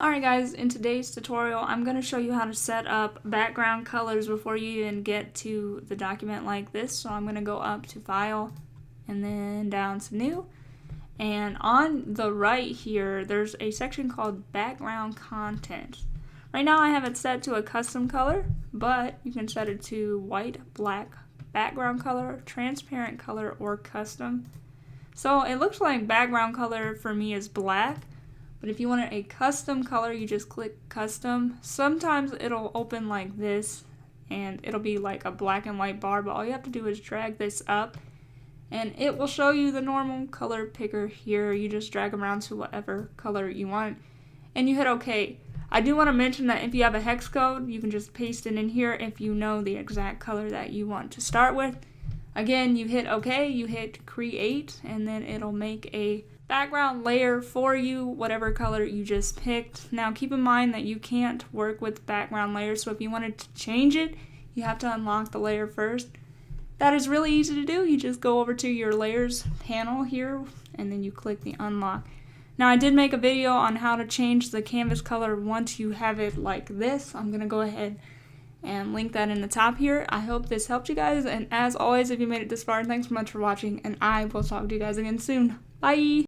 Alright guys, in today's tutorial I'm going to show you how to set up background colors before you even get to the document like this. So I'm going to go up to File and then down to New, and on the right here there's a section called Background Content. Right now I have it set to a custom color, but you can set it to white, black, background color, transparent color, or custom. So it looks like background color for me is black. But if you want a custom color, you just click custom. Sometimes it'll open like this and it'll be like a black and white bar, but all you have to do is drag this up and it will show you the normal color picker here. You just drag them around to whatever color you want and you hit OK. I do want to mention that if you have a hex code, you can just paste it in here if you know the exact color that you want to start with. Again, you hit OK, you hit create, and then it'll make a background layer for you, whatever color you just picked. Now keep in mind that you can't work with background layers, so if you wanted to change it, you have to unlock the layer first. That is really easy to do. You just go over to your layers panel here and then you click the unlock. Now I did make a video on how to change the canvas color once you have it like this. I'm gonna go ahead and link that in the top here. I hope this helped you guys, and as always, if you made it this far, thanks so much for watching, and I will talk to you guys again soon. Bye!